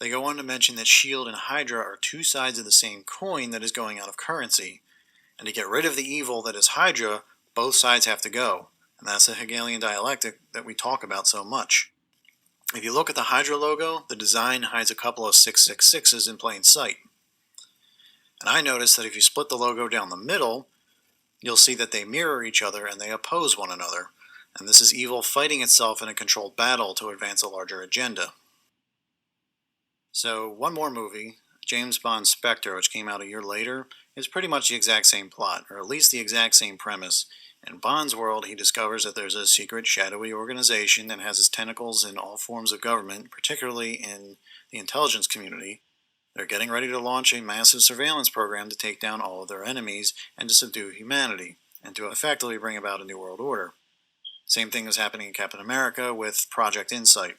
They go on to mention that S.H.I.E.L.D. and Hydra are two sides of the same coin that is going out of currency, and to get rid of the evil that is Hydra, both sides have to go, and that's the Hegelian dialectic that we talk about so much. If you look at the Hydra logo, the design hides a couple of 666s in plain sight. And I noticed that if you split the logo down the middle, you'll see that they mirror each other and they oppose one another. And this is evil fighting itself in a controlled battle to advance a larger agenda. So, one more movie, James Bond's Spectre, which came out a year later, is pretty much the exact same plot, or at least the exact same premise. In Bond's world, he discovers that there's a secret, shadowy organization that has its tentacles in all forms of government, particularly in the intelligence community. They're getting ready to launch a massive surveillance program to take down all of their enemies and to subdue humanity, and to effectively bring about a new world order. Same thing is happening in Captain America with Project Insight.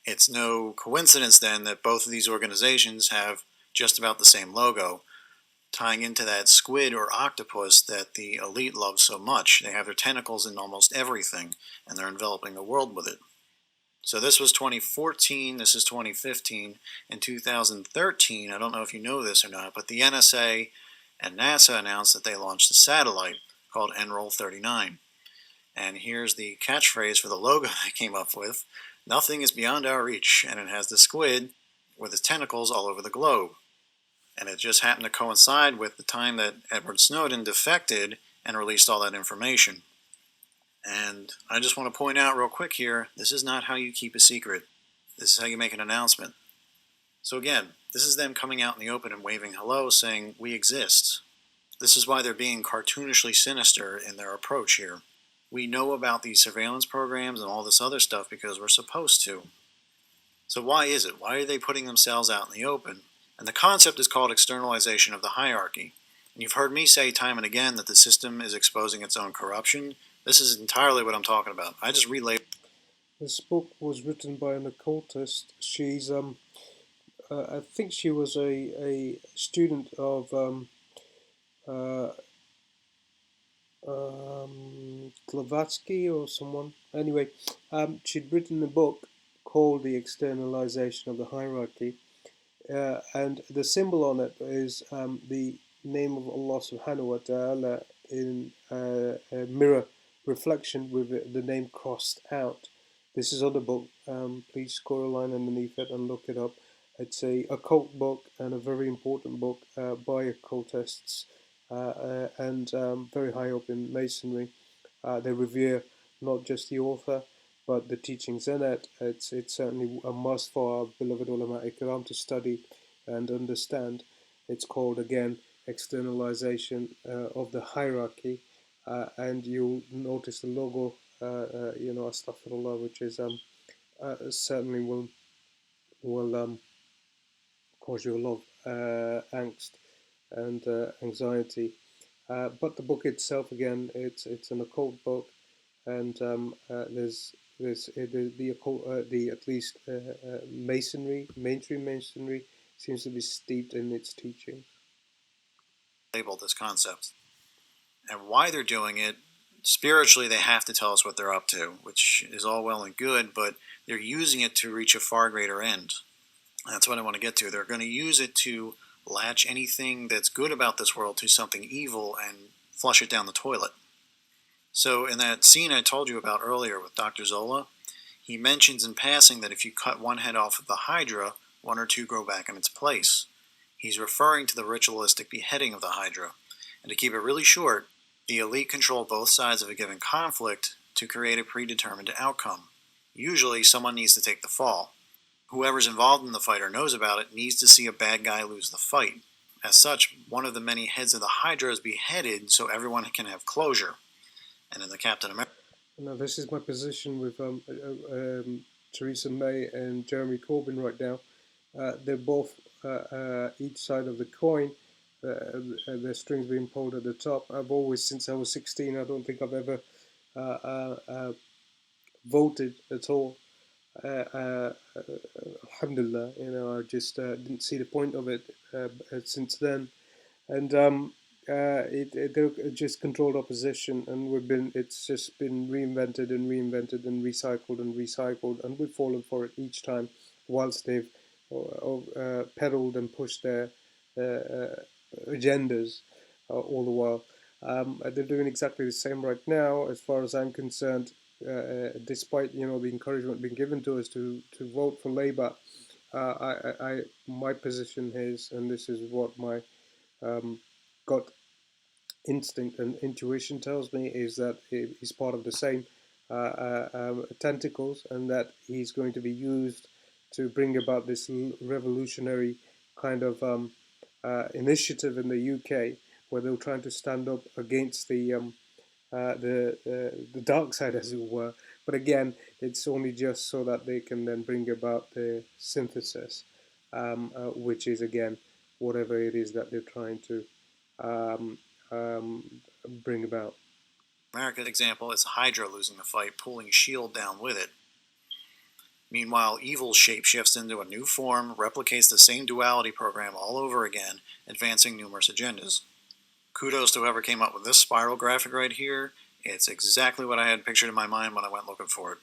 It's no coincidence then that both of these organizations have just about the same logo, tying into that squid or octopus that the elite love so much. They have their tentacles in almost everything, and they're enveloping the world with it. So this was 2014, this is 2015. In 2013, I don't know if you know this or not, but the NSA and NASA announced that they launched a satellite called NROL 39. And here's the catchphrase for the logo they came up with: "Nothing is beyond our reach," and it has the squid with its tentacles all over the globe. And it just happened to coincide with the time that Edward Snowden defected and released all that information. And I just want to point out real quick here, this is not how you keep a secret. This is how you make an announcement. So again, this is them coming out in the open and waving hello, saying, "We exist." This is why they're being cartoonishly sinister in their approach here. We know about these surveillance programs and all this other stuff because we're supposed to. So why is it? Why are they putting themselves out in the open? And the concept is called externalization of the hierarchy. And you've heard me say time and again that the system is exposing its own corruption. This is entirely what I'm talking about. I just relabeled. This book was written by an occultist. She's, I think she was a student of Blavatsky or someone. Anyway, she'd written a book called The Externalization of the Hierarchy, and the symbol on it is the name of Allah subhanahu wa ta'ala in a mirror reflection with the name crossed out. This is on the book. Please score a line underneath it and look it up. It's a occult book and a very important book by occultists and very high up in Masonry. They revere not just the author, but the teachings in it. It's certainly a must for our beloved ulama ikram to study and understand. It's called, again, Externalization of the Hierarchy, and you'll notice the logo, astaghfirullah, which is certainly will cause you a lot of angst and anxiety. But the book itself, again, it's an occult book, and there's the occult, the at least Masonry, mainstream Masonry, seems to be steeped in its teaching. This concept and why they're doing it. Spiritually, they have to tell us what they're up to, which is all well and good, but they're using it to reach a far greater end. That's what I want to get to. They're going to use it to latch anything that's good about this world to something evil and flush it down the toilet. So in that scene I told you about earlier with Dr. Zola, he mentions in passing that if you cut one head off of the Hydra, one or two grow back in its place. He's referring to the ritualistic beheading of the Hydra. And to keep it really short, the elite control both sides of a given conflict to create a predetermined outcome. Usually someone needs to take the fall. Whoever's involved in the fight or knows about it needs to see a bad guy lose the fight. As such, one of the many heads of the Hydra is beheaded so everyone can have closure. And in the Captain America... Now, this is my position with Theresa May and Jeremy Corbyn right now. They're both each side of the coin. Their strings being pulled at the top. I've always, since I was 16, I don't think I've ever voted at all. Alhamdulillah, I just didn't see the point of it since then, and they're just controlled opposition, and it's just been reinvented and reinvented and recycled, and we've fallen for it each time, whilst they've or peddled and pushed their agendas all the while. They're doing exactly the same right now, as far as I'm concerned. Despite the encouragement being given to us to vote for Labour, my position is, and this is what my gut instinct and intuition tells me, is that he's part of the same tentacles, and that he's going to be used to bring about this revolutionary kind of initiative in the UK, where they're trying to stand up against the dark side, as it were. But again, it's only just so that they can then bring about the synthesis, which is again whatever it is that they're trying to um, um, bring about. America's example is Hydra losing the fight, pulling S.H.I.E.L.D. down with it. Meanwhile, evil shapeshifts into a new form, replicates the same duality program all over again, advancing numerous agendas. Kudos to whoever came up with this spiral graphic right here. It's exactly what I had pictured in my mind when I went looking for it.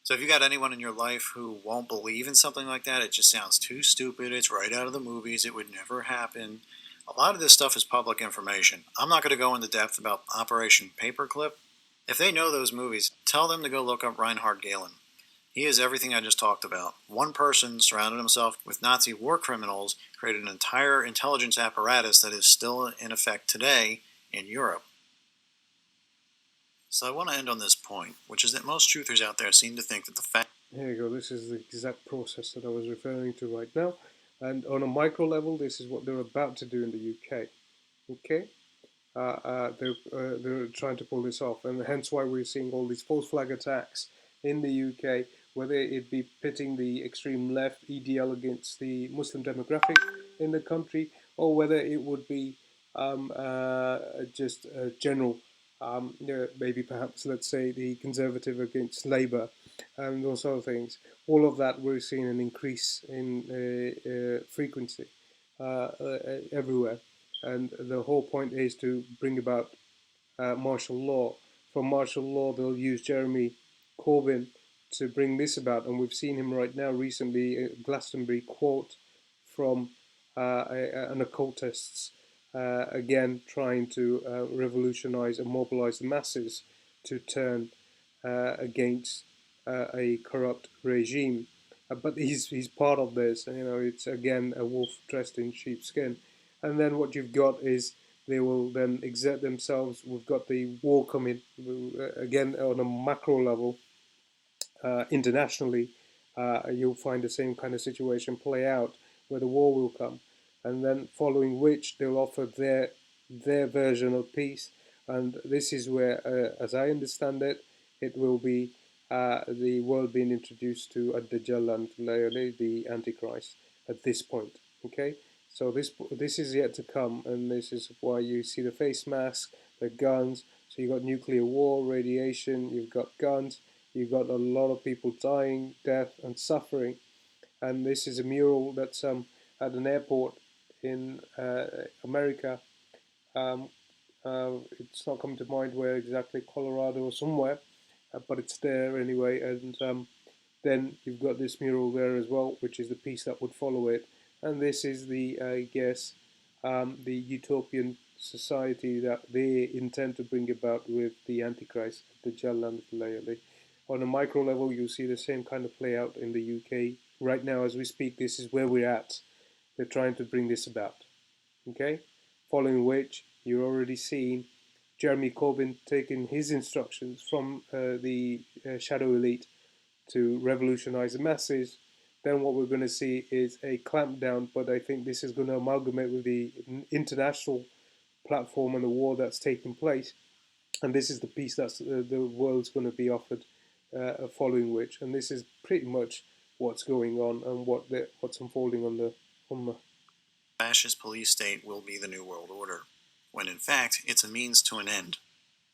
So if you got anyone in your life who won't believe in something like that, it just sounds too stupid, it's right out of the movies, it would never happen. A lot of this stuff is public information. I'm not going to go into depth about Operation Paperclip. If they know those movies, tell them to go look up Reinhard Gehlen. He is everything I just talked about. One person surrounded himself with Nazi war criminals, created an entire intelligence apparatus that is still in effect today in Europe. So I want to end on this point, which is that most truthers out there seem to think that the fact. Here you go. This is the exact process that I was referring to right now. And on a micro level, this is what they're about to do in the UK. Okay? They're trying to pull this off, and hence why we're seeing all these false flag attacks in the UK, whether it be pitting the extreme left EDL against the Muslim demographic in the country, or whether it would be just general, maybe perhaps let's say the Conservative against Labour, and those other things. All of that we're seeing an increase in frequency everywhere, and the whole point is to bring about martial law. From martial law, they'll use Jeremy Corbyn to bring this about, and we've seen him right now recently, a Glastonbury quote from an occultists, again trying to revolutionise and mobilise the masses to turn against a corrupt regime. But he's part of this. It's again a wolf dressed in sheepskin. And then what you've got is they will then exert themselves. We've got the war coming again on a macro level. Internationally, you'll find the same kind of situation play out, where the war will come, and then following which they'll offer their version of peace. And this is where, as I understand it, it will be the world being introduced to Ad-Dajjal and the Antichrist at this point. Okay, so this is yet to come, and this is why you see the face mask, the guns. So you've got nuclear war, radiation. You've got guns. You've got a lot of people dying, death, and suffering. And this is a mural that's at an airport in America. Um, it's not come to mind where exactly, Colorado or somewhere, but it's there anyway. And then you've got this mural there as well, which is the piece that would follow it. And this is the, I guess, the utopian society that they intend to bring about with the Antichrist, the Dajjal and on a micro level, you see the same kind of play out in the UK. Right now, as we speak, this is where we're at. They're trying to bring this about. Okay? Following which, you're already seeing Jeremy Corbyn taking his instructions from the shadow elite to revolutionize the masses. Then what we're going to see is a clampdown, but I think this is going to amalgamate with the international platform and the war that's taking place. And this is the piece that the world's going to be offered following which. And this is pretty much what's going on and what's unfolding on the Fascist police state will be the New World Order, when in fact it's a means to an end.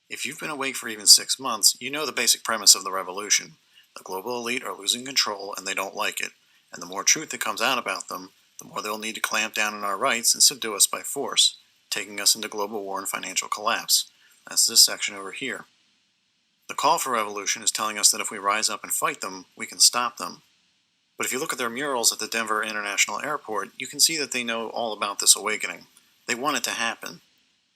If you've been awake for even 6 months, you know the basic premise of the revolution. The global elite are losing control and they don't like it, and the more truth that comes out about them, the more they'll need to clamp down on our rights and subdue us by force, taking us into global war and financial collapse. That's this section over here. The call for revolution is telling us that if we rise up and fight them, we can stop them. But if you look at their murals at the Denver International Airport, you can see that they know all about this awakening. They want it to happen.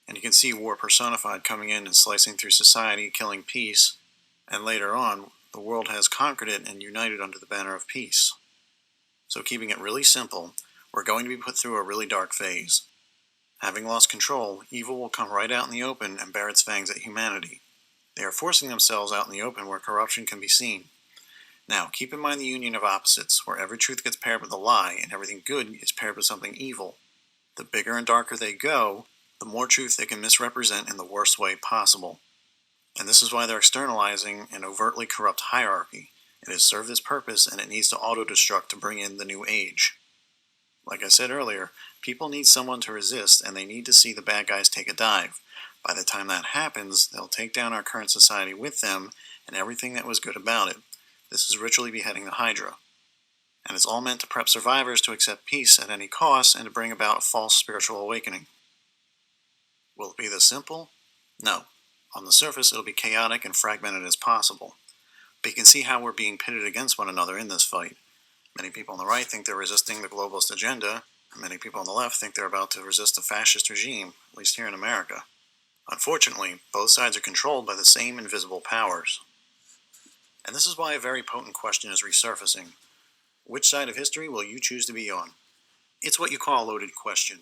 And you can see war personified coming in and slicing through society, killing peace. And later on, the world has conquered it and united under the banner of peace. So keeping it really simple, we're going to be put through a really dark phase. Having lost control, evil will come right out in the open and bare its fangs at humanity. They are forcing themselves out in the open where corruption can be seen. Now, keep in mind the union of opposites, where every truth gets paired with a lie and everything good is paired with something evil. The bigger and darker they go, the more truth they can misrepresent in the worst way possible. And this is why they're externalizing an overtly corrupt hierarchy. It has served its purpose and it needs to auto-destruct to bring in the new age. Like I said earlier, people need someone to resist and they need to see the bad guys take a dive. By the time that happens, they'll take down our current society with them and everything that was good about it. This is ritually beheading the Hydra. And it's all meant to prep survivors to accept peace at any cost and to bring about a false spiritual awakening. Will it be this simple? No. On the surface, it'll be chaotic and fragmented as possible. But you can see how we're being pitted against one another in this fight. Many people on the right think they're resisting the globalist agenda, and many people on the left think they're about to resist a fascist regime, at least here in America. Unfortunately, both sides are controlled by the same invisible powers. And this is why a very potent question is resurfacing. Which side of history will you choose to be on? It's what you call a loaded question.